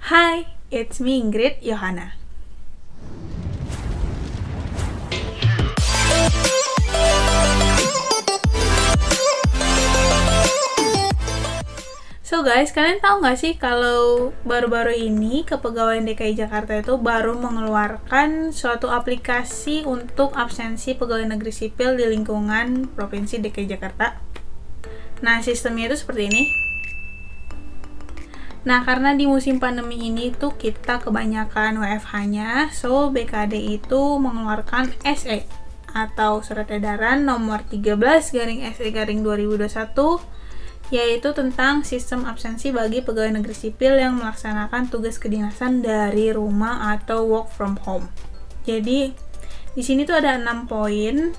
Hi, it's me Ingrid Yohana. So guys, kalian tahu nggak sih kalau baru-baru ini Kepegawaian DKI Jakarta itu baru mengeluarkan suatu aplikasi untuk absensi pegawai negeri sipil di lingkungan Provinsi DKI Jakarta. Nah, sistemnya itu seperti ini. Nah, karena di musim pandemi ini tuh kita kebanyakan WFH-nya, so BKD itu mengeluarkan SE atau Surat Edaran nomor 13/SE/2021, yaitu tentang sistem absensi bagi pegawai negeri sipil yang melaksanakan tugas kedinasan dari rumah atau work from home. Jadi, di sini tuh ada 6 poin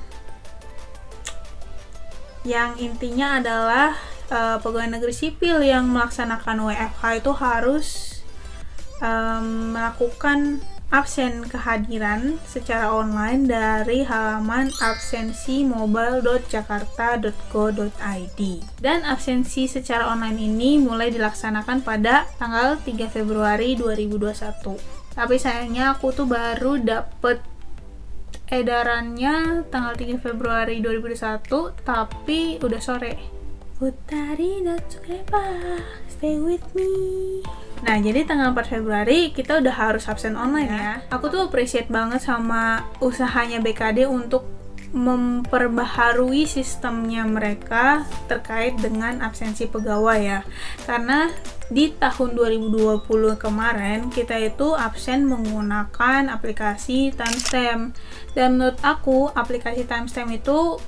yang intinya adalah pegawai negeri sipil yang melaksanakan WFH itu harus melakukan absen kehadiran secara online dari halaman absensimobile.jakarta.go.id. Dan absensi secara online ini mulai dilaksanakan pada tanggal 3 Februari 2021. Tapi sayangnya aku tuh baru dapet edarannya tanggal 3 Februari 2021, tapi udah sore. Utari Natsukepa, stay with me. Nah, jadi tanggal 4 Februari kita udah harus absen online ya. Aku tuh appreciate banget sama usahanya BKD untuk memperbaharui sistemnya mereka terkait dengan absensi pegawai ya. Karena di tahun 2020 kemarin kita itu absen menggunakan aplikasi timestamp. Dan menurut aku aplikasi timestamp itu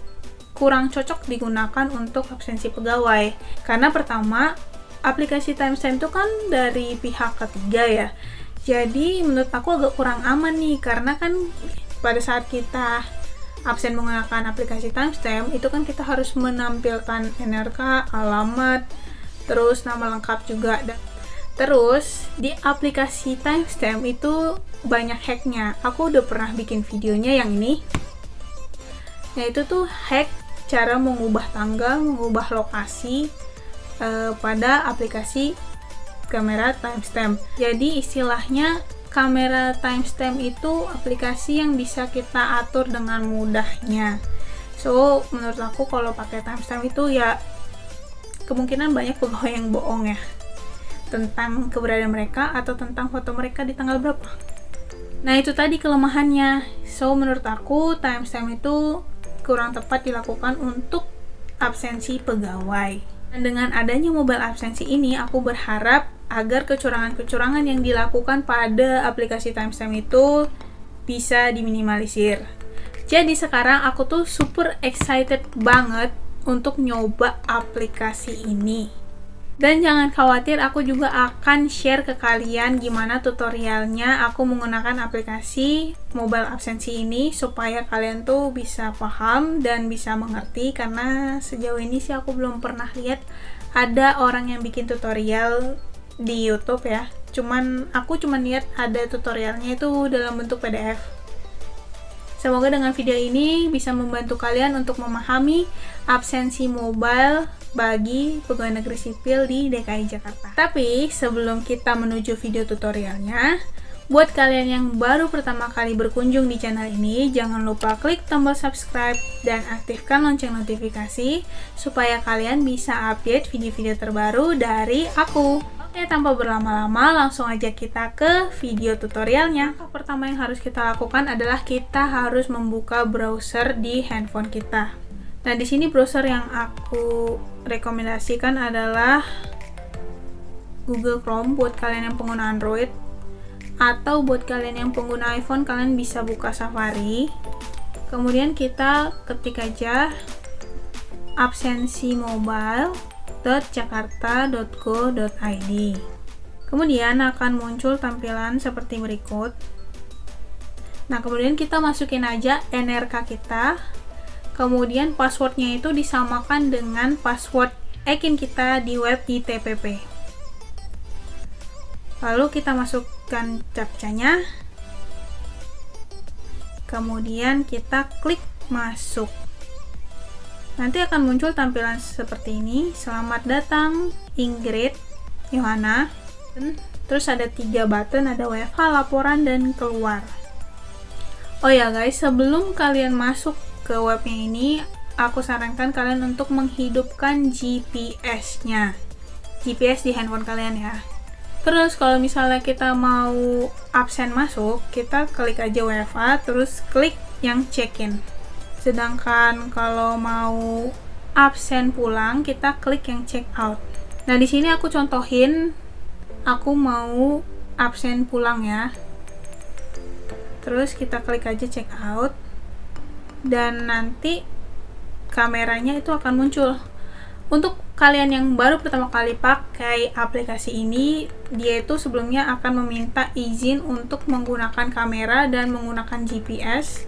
kurang cocok digunakan untuk absensi pegawai. Karena pertama, aplikasi timestamp itu kan dari pihak ketiga ya. Jadi menurut aku agak kurang aman nih, karena kan pada saat kita absen menggunakan aplikasi timestamp itu kan kita harus menampilkan NRK, alamat, terus nama lengkap juga. Terus di aplikasi timestamp itu banyak hacknya. Aku udah pernah bikin videonya yang ini. Yaitu tuh hack cara mengubah tanggal, mengubah lokasi pada aplikasi kamera timestamp. Jadi istilahnya kamera timestamp itu aplikasi yang bisa kita atur dengan mudahnya. So menurut aku kalau pakai timestamp itu ya kemungkinan banyak pegawai yang bohong ya tentang keberadaan mereka atau tentang foto mereka di tanggal berapa. Nah, itu tadi kelemahannya. So menurut aku timestamp itu kurang tepat dilakukan untuk absensi pegawai. Dan dengan adanya mobile absensi ini, aku berharap agar kecurangan-kecurangan yang dilakukan pada aplikasi timestamp itu bisa diminimalisir. Jadi sekarang aku tuh super excited banget untuk nyoba aplikasi ini. Dan jangan khawatir, aku juga akan share ke kalian gimana tutorialnya aku menggunakan aplikasi mobile absensi ini supaya kalian tuh bisa paham dan bisa mengerti, karena sejauh ini sih aku belum pernah lihat ada orang yang bikin tutorial di YouTube ya. Aku cuman lihat ada tutorialnya itu dalam bentuk PDF. Semoga dengan video ini bisa membantu kalian untuk memahami absensi mobile bagi pegawai negeri sipil di DKI Jakarta. Tapi sebelum kita menuju video tutorialnya, buat kalian yang baru pertama kali berkunjung di channel ini, jangan lupa klik tombol subscribe dan aktifkan lonceng notifikasi supaya kalian bisa update video-video terbaru dari aku. Oke, tanpa berlama-lama langsung aja kita ke video tutorialnya. Langkah pertama yang harus kita lakukan adalah kita harus membuka browser di handphone kita. Nah, di sini browser yang aku rekomendasikan adalah Google Chrome buat kalian yang pengguna Android, atau buat kalian yang pengguna iPhone kalian bisa buka Safari. Kemudian kita ketik aja absensimobile.jakarta.go.id. Kemudian akan muncul tampilan seperti berikut. Nah, kemudian kita masukin aja NRK kita. Kemudian passwordnya itu disamakan dengan password login kita di web ITPP. Lalu kita masukkan captcha-nya. Kemudian kita klik masuk. Nanti akan muncul tampilan seperti ini. Selamat datang Ingrid Yohana. Terus ada 3 button, ada WFH, laporan, dan keluar. Oh ya guys, sebelum kalian masuk ke webnya ini, aku sarankan kalian untuk menghidupkan GPS-nya. GPS di handphone kalian ya. Terus kalau misalnya kita mau absen masuk, kita klik aja WFH, terus klik yang check-in. Sedangkan kalau mau absen pulang, kita klik yang check out. Nah, di sini aku contohin, aku mau absen pulang ya. Terus kita klik aja check out, dan nanti kameranya itu akan muncul. Untuk kalian yang baru pertama kali pakai aplikasi ini, dia itu sebelumnya akan meminta izin untuk menggunakan kamera dan menggunakan GPS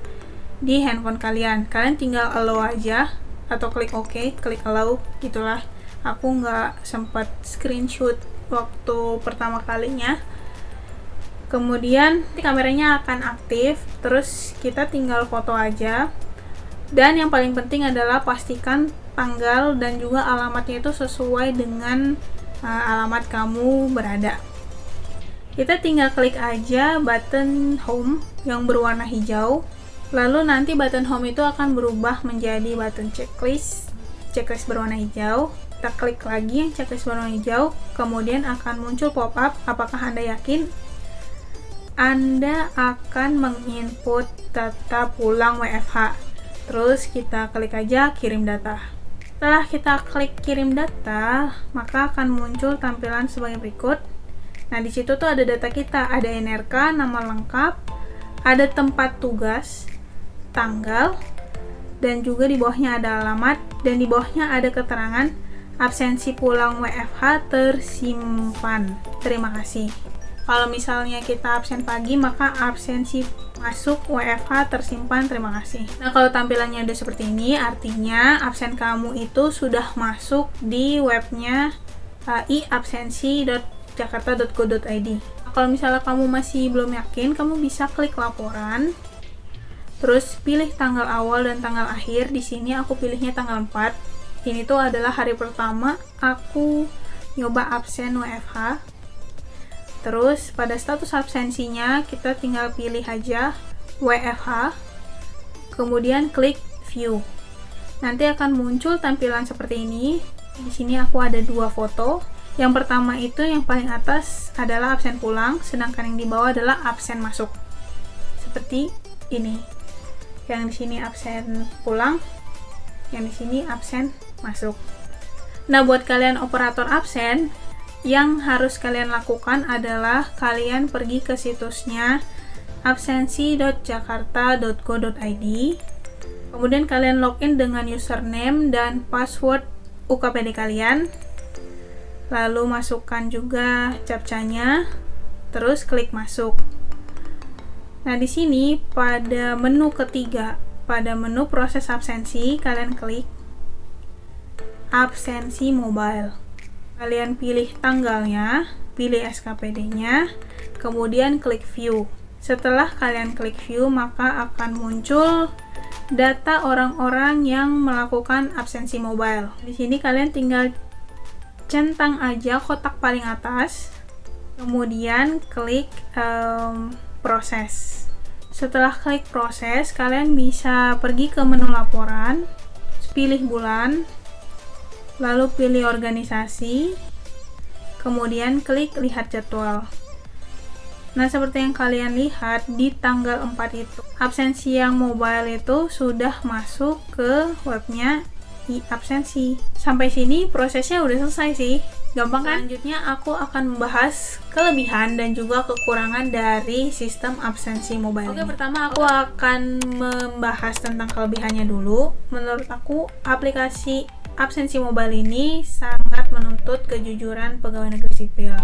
di handphone kalian. Kalian tinggal allow aja atau klik OK, klik allow gitulah. Aku nggak sempat screenshot waktu pertama kalinya. Kemudian kameranya akan aktif, terus kita tinggal foto aja. Dan yang paling penting adalah pastikan tanggal dan juga alamatnya itu sesuai dengan alamat kamu berada. Kita tinggal klik aja button home yang berwarna hijau. Lalu nanti button home itu akan berubah menjadi button checklist berwarna hijau. Kita klik lagi yang checklist berwarna hijau, kemudian akan muncul pop-up, apakah Anda yakin Anda akan menginput data pulang WFH. Terus kita klik aja kirim data. Setelah kita klik kirim data, maka akan muncul tampilan sebagai berikut. Nah, di situ tuh ada data kita, ada NRK, nama lengkap, ada tempat tugas, tanggal, dan juga di bawahnya ada alamat, dan di bawahnya ada keterangan absensi pulang WFH tersimpan. Terima kasih. Kalau misalnya kita absen pagi, maka absensi masuk WFH tersimpan, terima kasih. Nah, kalau tampilannya udah seperti ini, artinya absen kamu itu sudah masuk di webnya iabsensi.jakarta.go.id. Nah, kalau misalnya kamu masih belum yakin, kamu bisa klik laporan, terus pilih tanggal awal dan tanggal akhir. Di sini aku pilihnya tanggal 4. Ini tuh adalah hari pertama aku nyoba absen WFH. Terus pada status absensinya kita tinggal pilih aja WFH, kemudian klik view. Nanti akan muncul tampilan seperti ini. Di sini aku ada 2 foto. Yang pertama itu yang paling atas adalah absen pulang, sedangkan yang di bawah adalah absen masuk. Seperti ini. Yang di sini absen pulang, yang di sini absen masuk. Nah, buat kalian operator absen, yang harus kalian lakukan adalah kalian pergi ke situsnya absensi.jakarta.go.id. Kemudian kalian login dengan username dan password UKPD kalian. Lalu masukkan juga captcha-nya, terus klik masuk. Nah, di sini pada menu ketiga, pada menu proses absensi, kalian klik absensi mobile. Kalian pilih tanggalnya, pilih SKPD-nya, kemudian klik view. Setelah kalian klik view, maka akan muncul data orang-orang yang melakukan absensi mobile. Di sini kalian tinggal centang aja kotak paling atas, kemudian klik proses. Setelah klik proses, kalian bisa pergi ke menu laporan, pilih bulan, lalu pilih organisasi, kemudian klik lihat jadwal. Nah, seperti yang kalian lihat di tanggal 4 itu, absensi yang mobile itu sudah masuk ke webnya iAbsensi. Sampai sini prosesnya udah selesai sih. Gampang kan? Selanjutnya aku akan membahas kelebihan dan juga kekurangan dari sistem absensi mobile. Oke, pertama aku akan membahas tentang kelebihannya dulu. Menurut aku, aplikasi absensi mobile ini sangat menuntut kejujuran pegawai negeri sipil.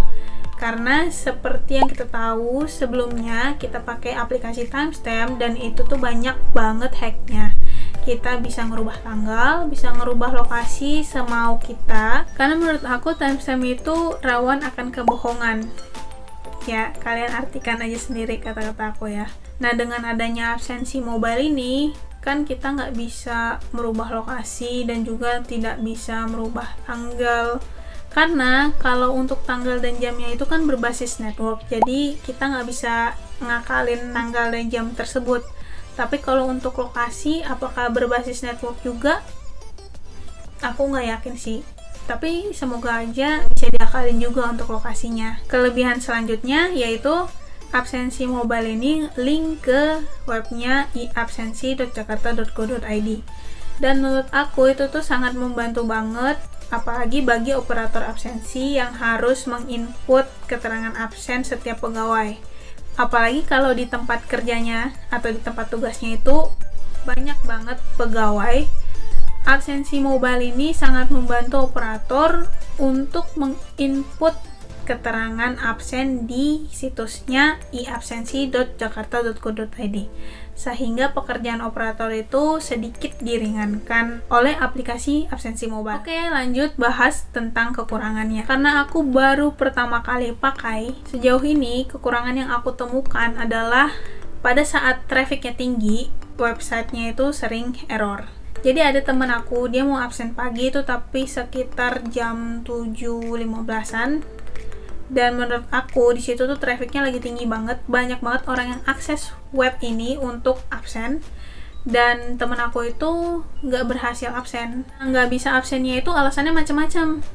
Karena seperti yang kita tahu, sebelumnya kita pakai aplikasi timestamp dan itu tuh banyak banget hacknya. Kita bisa ngerubah tanggal, bisa ngerubah lokasi semau kita. Karena menurut aku timestamp itu rawan akan kebohongan. Ya, kalian artikan aja sendiri kata-kata aku ya. Nah, dengan adanya absensi mobile ini, kan kita nggak bisa merubah lokasi dan juga tidak bisa merubah tanggal. Karena kalau untuk tanggal dan jamnya itu kan berbasis network, jadi kita nggak bisa ngakalin tanggal dan jam tersebut. Tapi kalau untuk lokasi, apakah berbasis network juga? Aku nggak yakin sih. Tapi semoga aja bisa diakalin juga untuk lokasinya. Kelebihan selanjutnya yaitu absensi mobile ini link ke webnya iabsensi.jakarta.go.id. Dan menurut aku itu tuh sangat membantu banget, apalagi bagi operator absensi yang harus menginput keterangan absen setiap pegawai. Apalagi kalau di tempat kerjanya atau di tempat tugasnya itu banyak banget pegawai. Absensi mobile ini sangat membantu operator untuk menginput keterangan absen di situsnya iabsensi.jakarta.go.id, sehingga pekerjaan operator itu sedikit diringankan oleh aplikasi absensi mobile. Oke, lanjut bahas tentang kekurangannya. Karena aku baru pertama kali pakai, sejauh ini kekurangan yang aku temukan adalah pada saat trafficnya tinggi, websitenya itu sering error. Jadi ada temen aku, dia mau absen pagi itu tapi sekitar jam 7.15-an. Dan menurut aku di situ tuh trafficnya lagi tinggi banget, banyak banget orang yang akses web ini untuk absen. Dan temen aku itu nggak berhasil absen. Nggak bisa absennya itu alasannya macam-macam.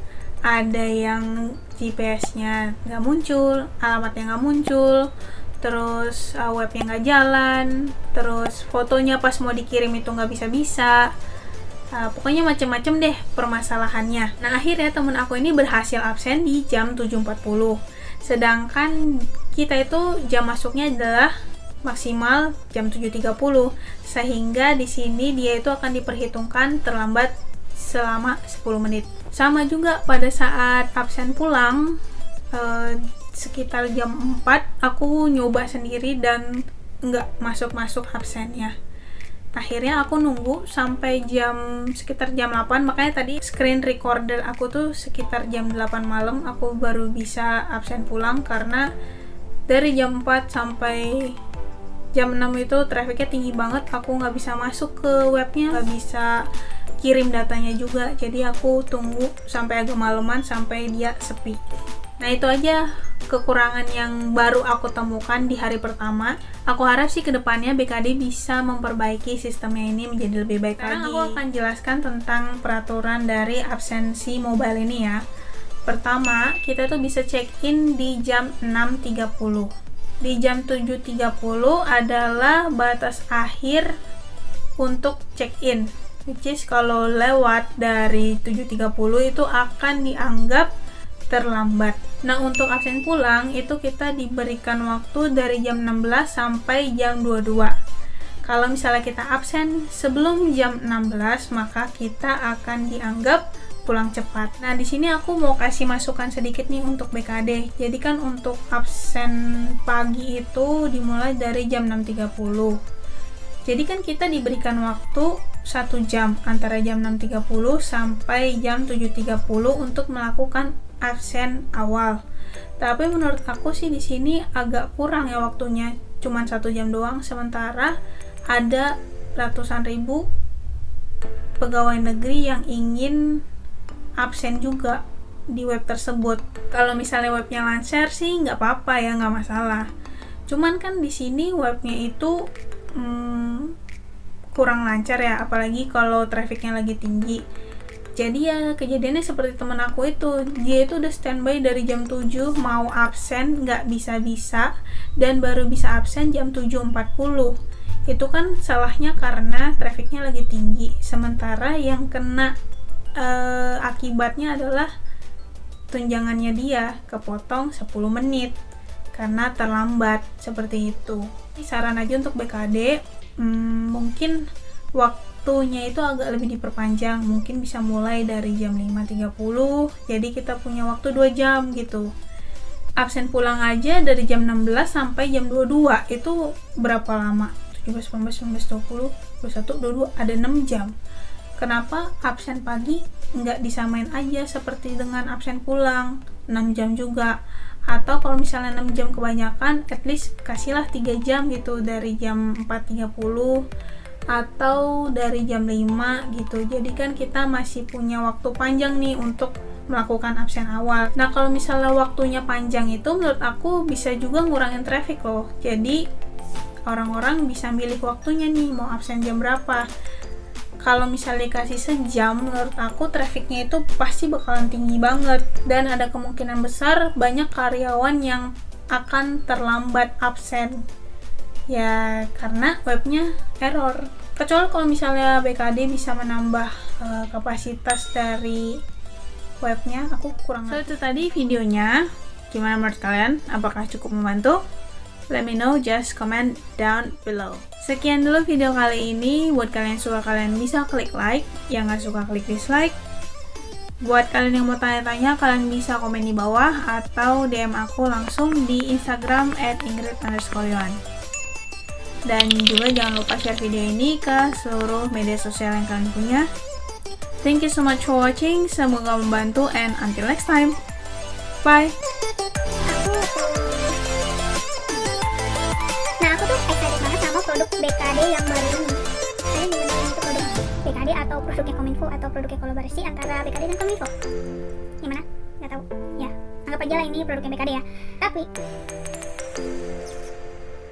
Ada yang GPS-nya nggak muncul, alamatnya nggak muncul, terus webnya nggak jalan, terus fotonya pas mau dikirim itu nggak bisa-bisa. Pokoknya macam-macam deh permasalahannya. Nah, akhirnya temen aku ini berhasil absen di jam 7.40. Sedangkan kita itu jam masuknya adalah maksimal jam 7.30. Sehingga di sini dia itu akan diperhitungkan terlambat selama 10 menit. Sama juga pada saat absen pulang, sekitar jam 4 aku nyoba sendiri dan nggak masuk absennya. Akhirnya aku nunggu sampai sekitar jam 8, makanya tadi screen recorder aku tuh sekitar jam 8 malam aku baru bisa absen pulang, karena dari jam 4 sampai jam 6 itu trafficnya tinggi banget, aku nggak bisa masuk ke webnya, nggak bisa kirim datanya juga, jadi aku tunggu sampai agak maleman sampai dia sepi. Nah, itu aja kekurangan yang baru aku temukan di hari pertama. Aku harap sih kedepannya BKD bisa memperbaiki sistemnya ini menjadi lebih baik lagi. Sekarang aku akan jelaskan tentang peraturan dari absensi mobile ini ya. Pertama, kita tuh bisa check-in di jam 6.30. Di jam 7.30 adalah batas akhir untuk check-in. Which is kalau lewat dari 7.30 itu akan dianggap terlambat. Nah, untuk absen pulang itu kita diberikan waktu dari jam 16 sampai jam 22. Kalau misalnya kita absen sebelum jam 16, maka kita akan dianggap pulang cepat. Nah, di sini aku mau kasih masukan sedikit nih untuk BKD. Jadi kan untuk absen pagi itu dimulai dari jam 6.30. Jadi kan kita diberikan waktu 1 jam antara jam 6.30 sampai jam 7.30 untuk melakukan absen awal. Tapi menurut aku sih di sini agak kurang ya waktunya, cuman 1 jam doang, sementara ada ratusan ribu pegawai negeri yang ingin absen juga di web tersebut. Kalau misalnya webnya lancar sih nggak apa-apa ya, nggak masalah. Cuman kan di sini webnya itu kurang lancar ya, apalagi kalau trafficnya lagi tinggi. Jadi ya kejadiannya seperti temen aku itu, dia itu udah standby dari jam 7 mau absen nggak bisa-bisa, dan baru bisa absen jam 7.40. Itu kan salahnya karena trafficnya lagi tinggi, sementara yang kena akibatnya adalah tunjangannya dia kepotong 10 menit karena terlambat, seperti itu. Ini saran aja untuk BKD, mungkin waktunya itu agak lebih diperpanjang, mungkin bisa mulai dari jam 5.30, jadi kita punya waktu 2 jam gitu. Absen pulang aja dari jam 16 sampai jam 22, itu berapa lama? 17, 18, 19, 20, 21, 22, ada 6 jam. Kenapa absen pagi nggak disamain aja seperti dengan absen pulang, 6 jam juga? Atau kalau misalnya 6 jam kebanyakan, at least kasihlah 3 jam gitu, dari jam 4.30 atau dari jam 5 gitu. Jadi kan kita masih punya waktu panjang nih untuk melakukan absen awal. Nah, kalau misalnya waktunya panjang itu menurut aku bisa juga ngurangin traffic loh. Jadi orang-orang bisa milih waktunya nih mau absen jam berapa. Kalau misalnya dikasih sejam, menurut aku trafficnya itu pasti bakalan tinggi banget dan ada kemungkinan besar banyak karyawan yang akan terlambat absen ya karena webnya error. Kecuali kalau misalnya BKD bisa menambah kapasitas dari webnya, aku kurang ngerti. So, itu tadi videonya. Gimana menurut kalian? Apakah cukup membantu? Let me know, just comment down below. Sekian dulu video kali ini. Buat kalian yang suka, kalian bisa klik like. Yang nggak suka, klik dislike. Buat kalian yang mau tanya-tanya, kalian bisa komen di bawah atau DM aku langsung di Instagram @ingrid_yuan. Dan juga jangan lupa share video ini ke seluruh media sosial yang kalian punya. Thank you so much for watching. Semoga membantu and until next time. Bye. Aku tuh excited banget sama produk BKD yang baru ini. Kalian dengar itu produk BKD atau produknya Kominfo atau produknya kolaborasi antara BKD dan Kominfo? Gimana? Nggak tahu. Ya, anggap aja lah ini produknya BKD ya. Tapi